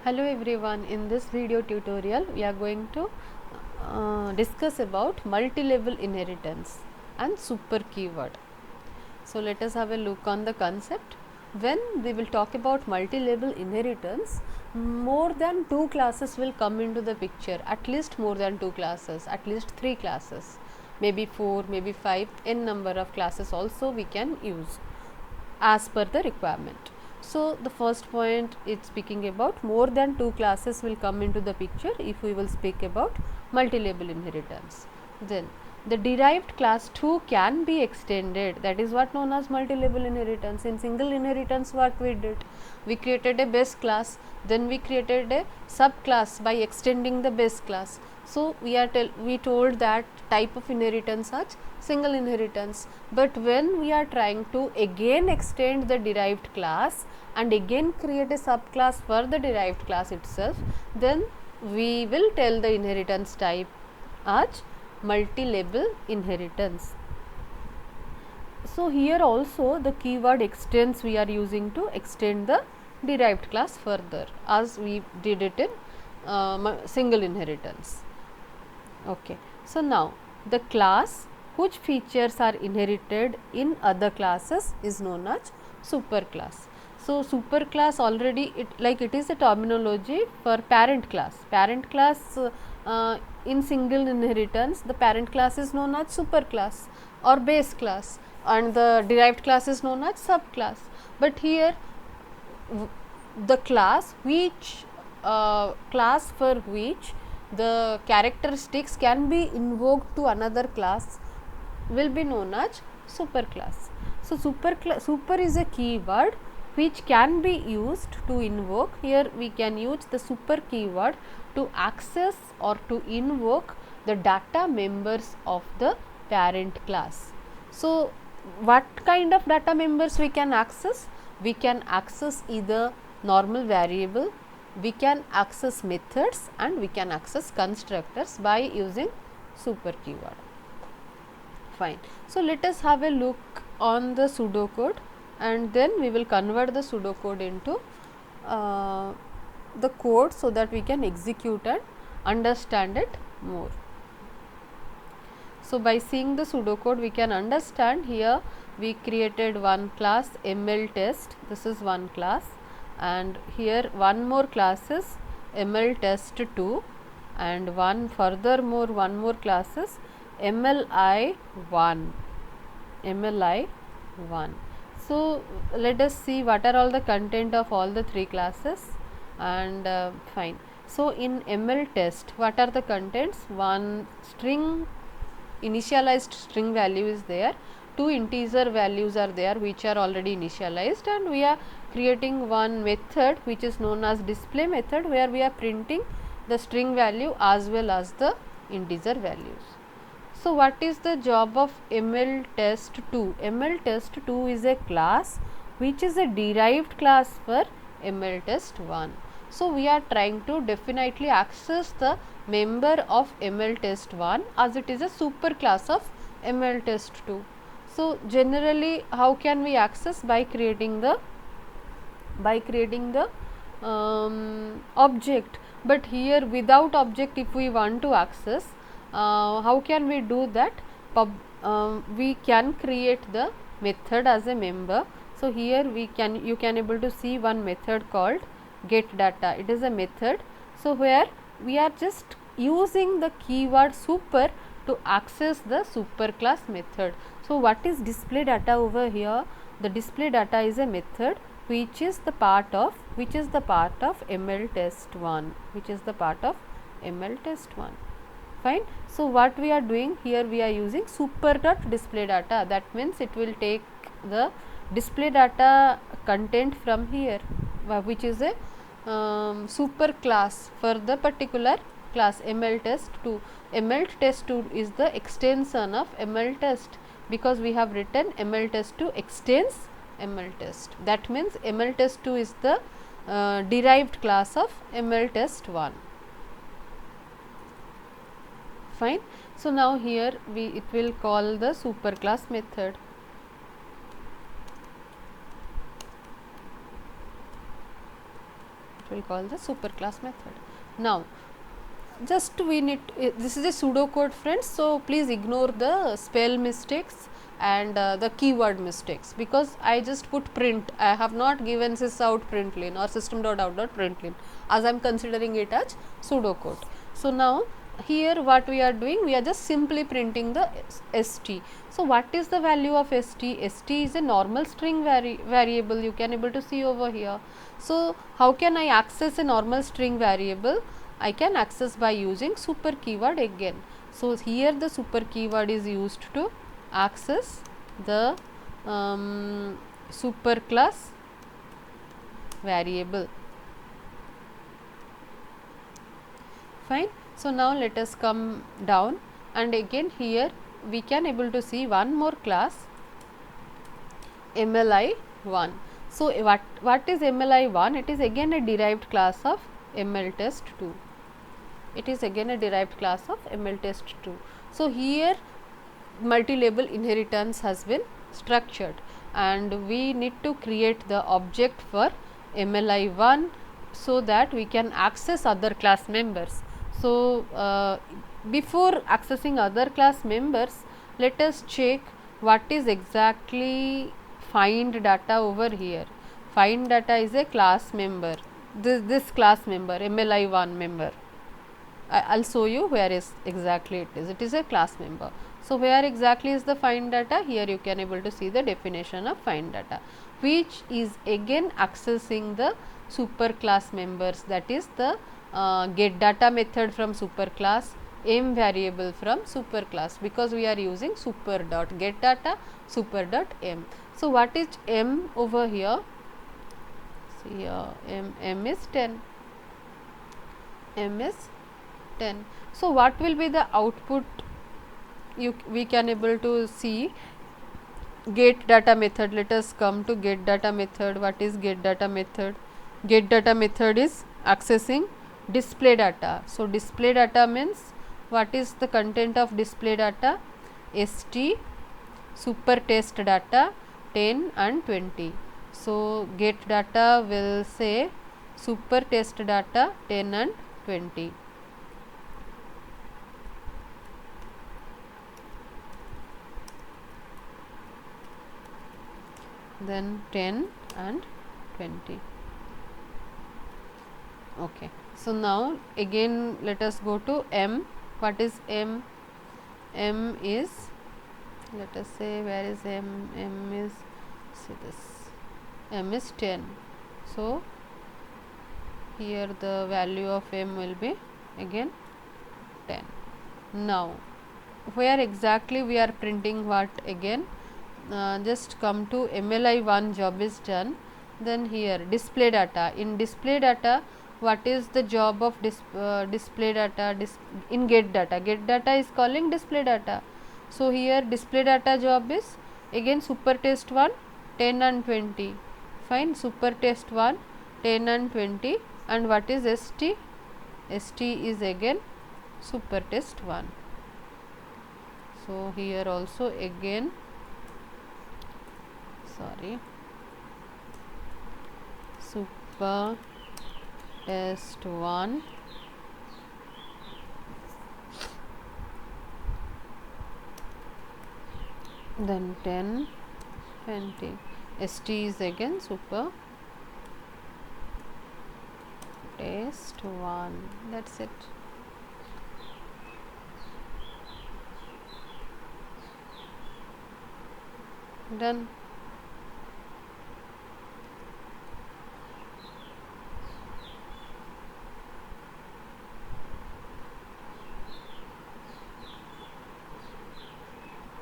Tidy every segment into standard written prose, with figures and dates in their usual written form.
Hello everyone, in this video tutorial we are going to discuss about multi-level inheritance and super keyword. So let us have a look on the concept. When we will talk about multi-level inheritance, more than two classes will come into the picture, at least more than two classes, at least three classes, maybe four, maybe five, n number of classes also we can use as per the requirement. So, the first point is speaking about more than two classes will come into the picture if we will speak about multi-level inheritance. Then the derived class 2 can be extended, that is what known as multi-level inheritance. In single inheritance what we did, we created a base class, then we created a subclass by extending the base class. So, we told that type of inheritance as single inheritance, but when we are trying to again extend the derived class and again create a subclass for the derived class itself, then we will tell the inheritance type as multi-level inheritance. So, here also the keyword extends we are using to extend the derived class further as we did it in single inheritance. Okay. So, now the class whose features are inherited in other classes is known as superclass. So, superclass already it is a terminology for parent class. Parent class in single inheritance, the parent class is known as superclass or base class, and the derived class is known as subclass. But here the class for which the characteristics can be invoked to another class will be known as superclass. So, super is a keyword which can be used to invoke. Here we can use the super keyword to access or to invoke the data members of the parent class. So, what kind of data members we can access? We can access either normal variable, we can access methods, and we can access constructors by using super keyword. Fine. So, let us have a look on the pseudocode, and then we will convert the pseudocode into the code so that we can execute and understand it more. So, by seeing the pseudocode we can understand. Here we created one class ML test, this is one class, and here one more class is ML test 2, and one more class is MLI1. So, let us see what are all the content of all the three classes, and fine. So, in ML test what are the contents? One string, initialized string value is there, two integer values are there which are already initialized, and we are creating one method which is known as display method, where we are printing the string value as well as the integer values. So, what is the job of ML test 2? ML test 2 is a class which is a derived class for ML test 1. So, we are trying to definitely access the member of ML test 1 as it is a super class of ML test 2. So, generally how can we access? By creating the object, but here without object if we want to access, how can we do that? We can create the method as a member. So, here you can able to see one method called get data, it is a method. So, where we are just using the keyword super to access the super class method. So, what is display data over here? The display data is a method which is the part of ML test 1, fine. So, what we are doing here, we are using super dot display data, that means it will take the display data content from here, which is a super class for the particular class ML test 2. ML test 2 is the extension of ML test, because we have written ML test 2 extends ML test, that means ML test 2 is the derived class of ML test 1. Fine. So, now here it will call the super class method. we'll call the superclass method. Now just we need this is a pseudocode friends, so please ignore the spell mistakes and the keyword mistakes, because I just put print, I have not given sysout println or system.out.println as I am considering it as pseudocode. So now here what we are doing, we are just simply printing the st. So what is the value of st? St is a normal string variable, you can able to see over here. So how can I access a normal string variable? I can access by using super keyword again. So here the super keyword is used to access the superclass variable. Fine. So now let us come down, and again here we can able to see one more class, MLI1. So what is MLI1? It is again a derived class of MLTest2. It is again a derived class of MLTest2. So here multi-level inheritance has been structured, and we need to create the object for MLI1 so that we can access other class members. So before accessing other class members, let us check what is exactly find data over here. Find data is a class member, this class member, MLI1 member. I will show you where is exactly it is. It is a class member. So where exactly is the find data? Here you can able to see the definition of find data, which is again accessing the super class members, that is the get data method from super class, m variable from super class, because we are using super dot get data, super dot m. So what is m over here? See here, m is 10. M is 10. So what will be the output? We can able to see get data method. Let us come to get data method. What is get data method? Get data method is accessing display data. So display data means what is the content of display data? st super test data 10 and 20. So get data will say super test data 10 and 20. Then 10 and 20. Okay. So now again let us go to m. What is m? M is, let us say, where is m? M is, see this, m is 10. So here the value of m will be again 10. Now where exactly we are printing what again? Just come to MLI1 job is done. Then here display data. In display data, what is the job of display data? In get data, get data is calling display data. So here display data job is again super test 1 10 and 20. Fine, super test 1 10 and 20. And what is st? St is again super test 1. So here also again, sorry, super test 1 then 10 20. st is again super test 1. That's it. Done.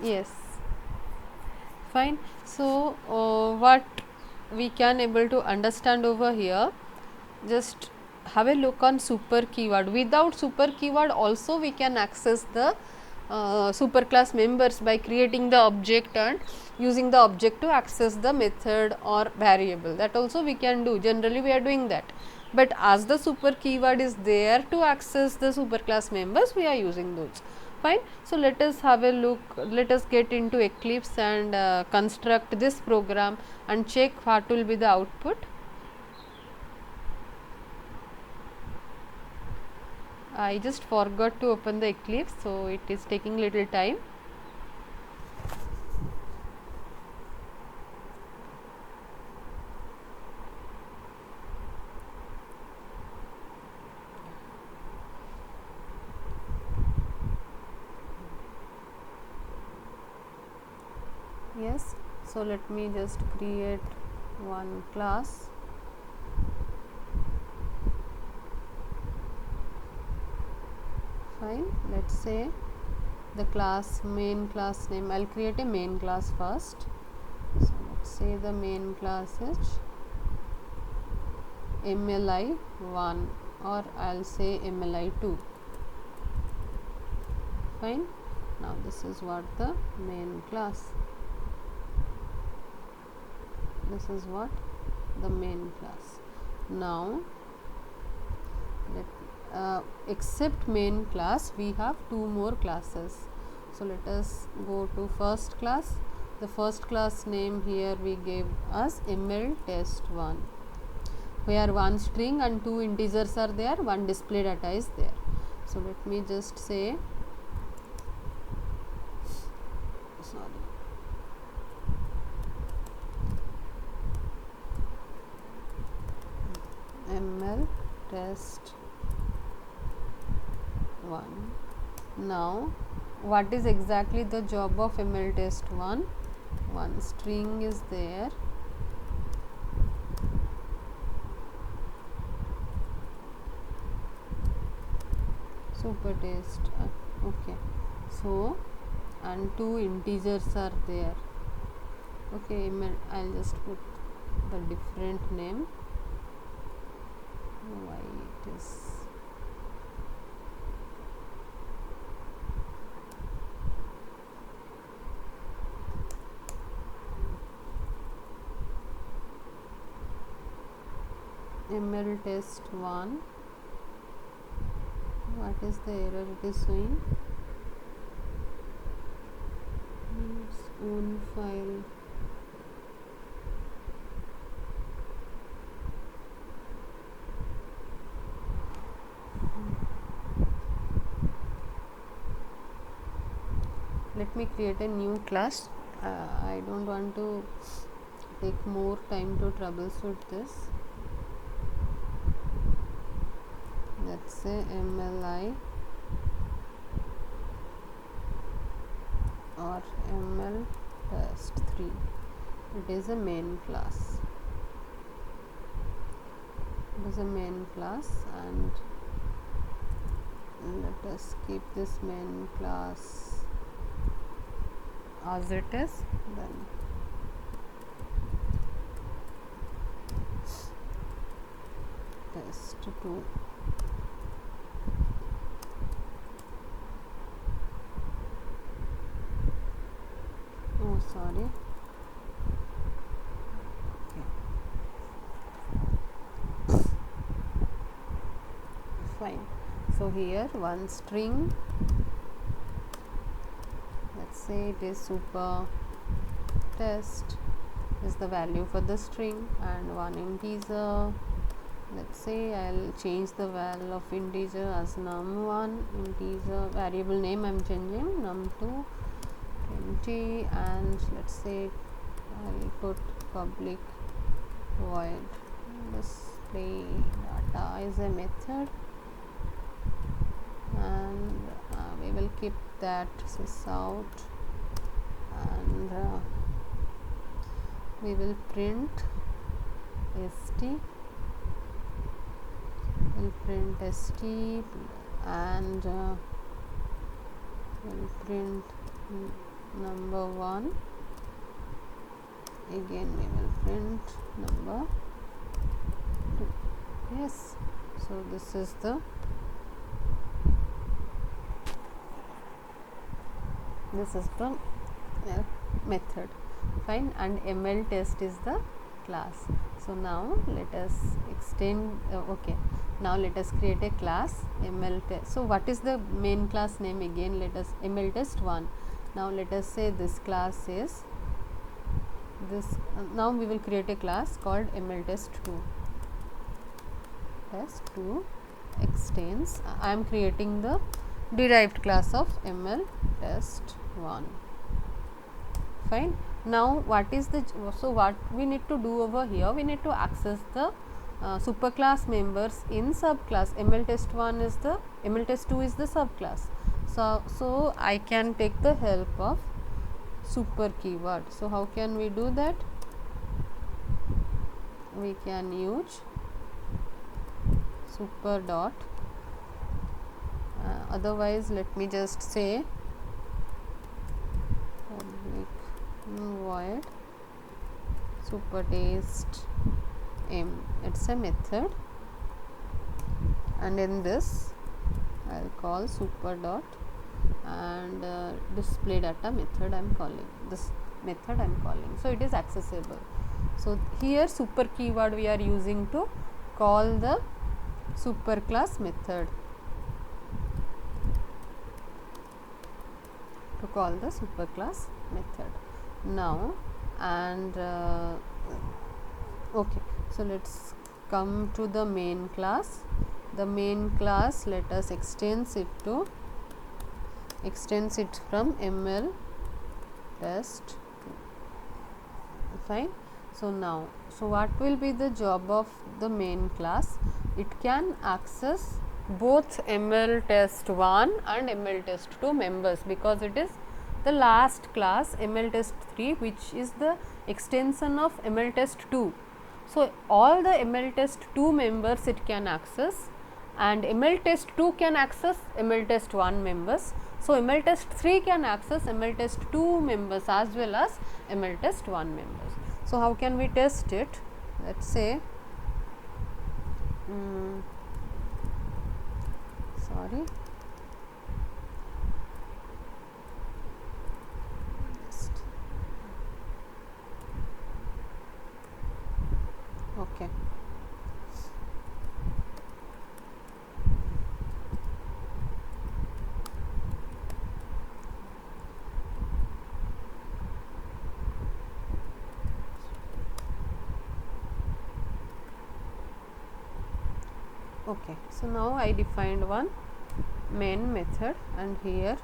Yes, fine. So what we can able to understand over here, just have a look on super keyword. Without super keyword also we can access the superclass members by creating the object and using the object to access the method or variable. That also we can do. Generally we are doing that, but as the super keyword is there to access the superclass members, we are using those. Fine. So let us have a look, let us get into Eclipse and construct this program and check what will be the output. I just forgot to open the Eclipse, so it is taking little time. Yes, so let me just create one class. Fine, let's say the class main class name, I'll create a main class first. So let's say the main class is MLI1, or I'll say MLI2. Fine, now this is what the main class, this is what the main class. Now except main class we have two more classes. So let us go to first class. The first class name here we gave as ML test1, where one string and two integers are there, one display data is there. So let me just say, sorry, ML test 1. Now what is exactly the job of ML test 1? One string is there, super test, okay, so and two integers are there. Okay, I'll just put the different name. Why it is ML test 1. What is the error it is showing? Its own file. Let me create a new class. I don't want to take more time to troubleshoot this. Let's say MLI or ML test 3. It is a main class. It is a main class, and let us keep this main class as it is. Then test 2. Oh, sorry. Okay. Fine. So here one string, let's say it is super test, is the value for the string, and one integer. Let's say I'll change the value of integer as num1, integer variable name I'm changing num2 20, and let's say I'll put public void display data is a method, and we will keep that sysout, and we will print st, we'll print st, and we'll print number 1, again we will print number 2. Yes, so this is the method. Fine, and ML test is the class. So now let us extend, okay, now let us create a class ML test. So what is the main class name again? Let us ML test 1. Now let us say this class is this. Now we will create a class called ML test 2. Test 2. extends, I am creating the derived class of ML test 1. Fine. Now what is the, so what we need to do over here, we need to access the superclass members in subclass. ML test 1 is the, ML test 2 is the subclass. So I can take the help of super keyword. So how can we do that? We can use super dot, otherwise let me just say public void super test m, it's a method, and in this I will call super dot and display data method I am calling, this method I am calling. So it is accessible. So here super keyword we are using to call the superclass method, to call the superclass method now. And okay, so let's come to the main class. The main class, let us extends it from ML test. Fine. So now, so what will be the job of the main class? It can access both ML test 1 and ML test 2 members, because it is the last class ML test 3, which is the extension of ML test 2. So all the ML test 2 members it can access, and ML test 2 can access ML test 1 members. So ML test 3 can access ML test 2 members as well as ML test 1 members. So how can we test it? Let's say sorry, okay. Okay, so now I defined one main method, and here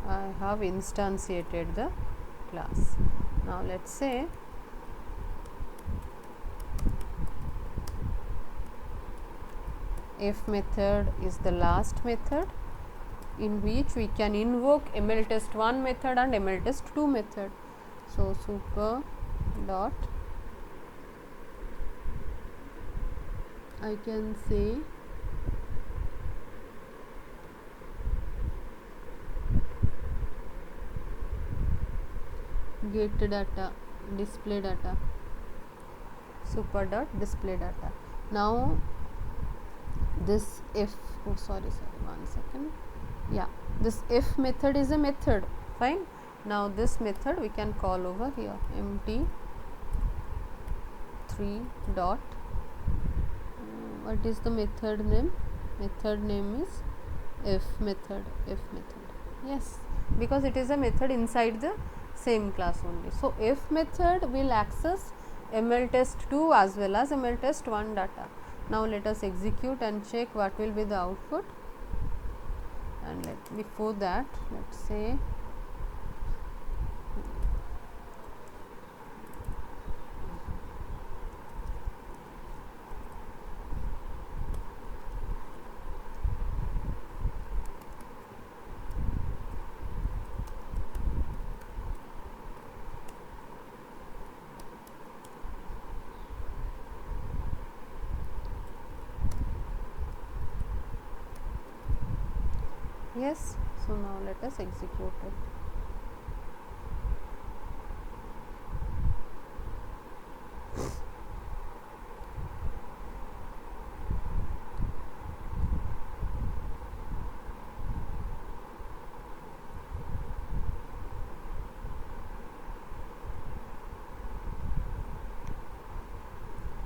I have instantiated the class. Now let's say f method is the last method in which we can invoke ML test 1 method and ML test 2 method. So super dot, I can say get data, display data, super dot display data. Now this f, oh sorry, 1 second, yeah, this f method is a method. Fine. Now this method we can call over here, empty 3 dot, what is the method name? Method name is f method, yes, because it is a method inside the same class only. So f method will access ML test 2 as well as ML test 1 data. Now let us execute and check what will be the output. And before that, let's say yes. So now let us execute it.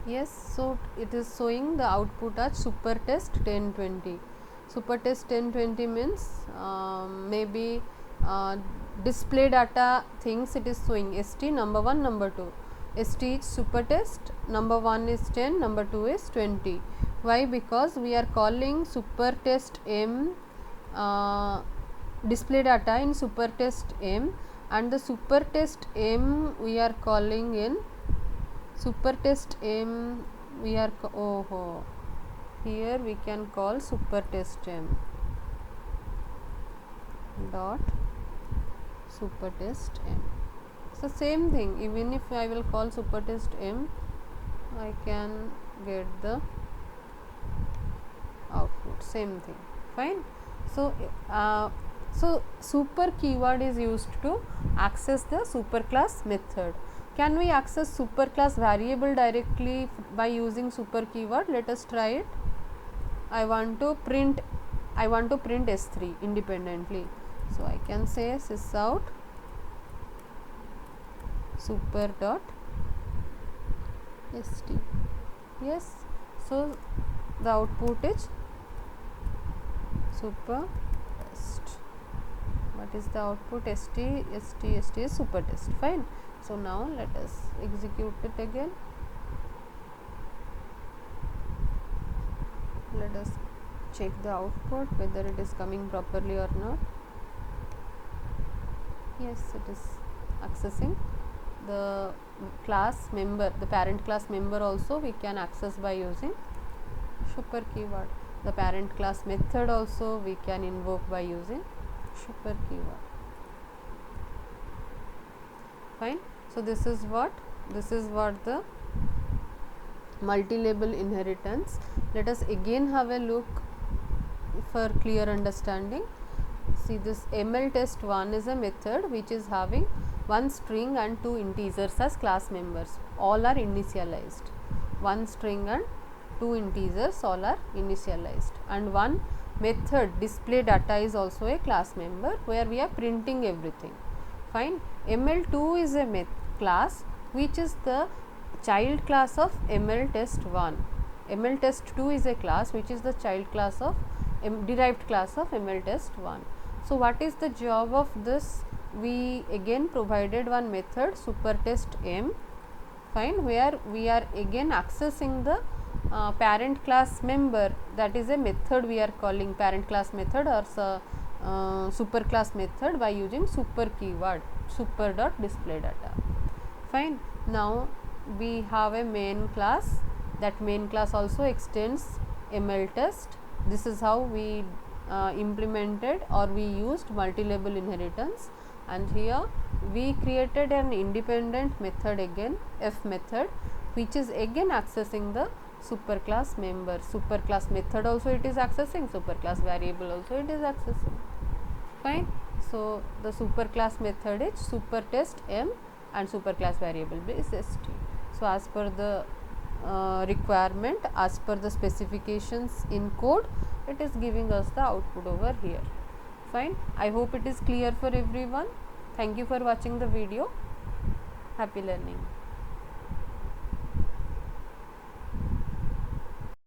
Yes, so it is showing the output as super test 1020. Super test 1020 means maybe display data things it is showing st number 1 number 2. st is super test, number 1 is 10, number 2 is 20. Why? Because we are calling super test m display data in super test m, and the super test m we are calling in super test m we are here we can call super test m dot super test m. So same thing, even if I will call super test m, I can get the output, same thing, fine. So so super keyword is used to access the superclass method. Can we access superclass variable directly by using super keyword? Let us try it. I want to print S3 independently, so I can say sysout super dot st. Yes, so the output is super test. What is the output? st is super test, fine. So now let us execute it again. Let us check the output whether it is coming properly or not. Yes, it is accessing the class member, the parent class member also we can access by using super keyword. The parent class method also we can invoke by using super keyword, fine. So this is what the multi-level inheritance. Let us again have a look for clear understanding. See, this ML test 1 is a method which is having one string and two integers as class members. All are initialized. One string and two integers all are initialized, and one method display data is also a class member where we are printing everything, fine. ML2 is a class which is the child class of ML test 1. ML test 2 is a class which is the child class of derived class of ML test 1. So what is the job of this? We again provided one method super test m, fine, where we are again accessing the parent class member. That is a method we are calling parent class method or super class method by using super keyword super dot display data, fine. Now we have a main class. That main class also extends ML test. This is how we implemented or we used multi-level inheritance, and here we created an independent method again, f method, which is again accessing the superclass member. Superclass method also it is accessing, superclass variable also it is accessing, fine. So the superclass method is super test m and superclass variable is st. So as per the requirement, as per the specifications in code, it is giving us the output over here, fine. I hope it is clear for everyone. Thank you for watching the video. Happy learning.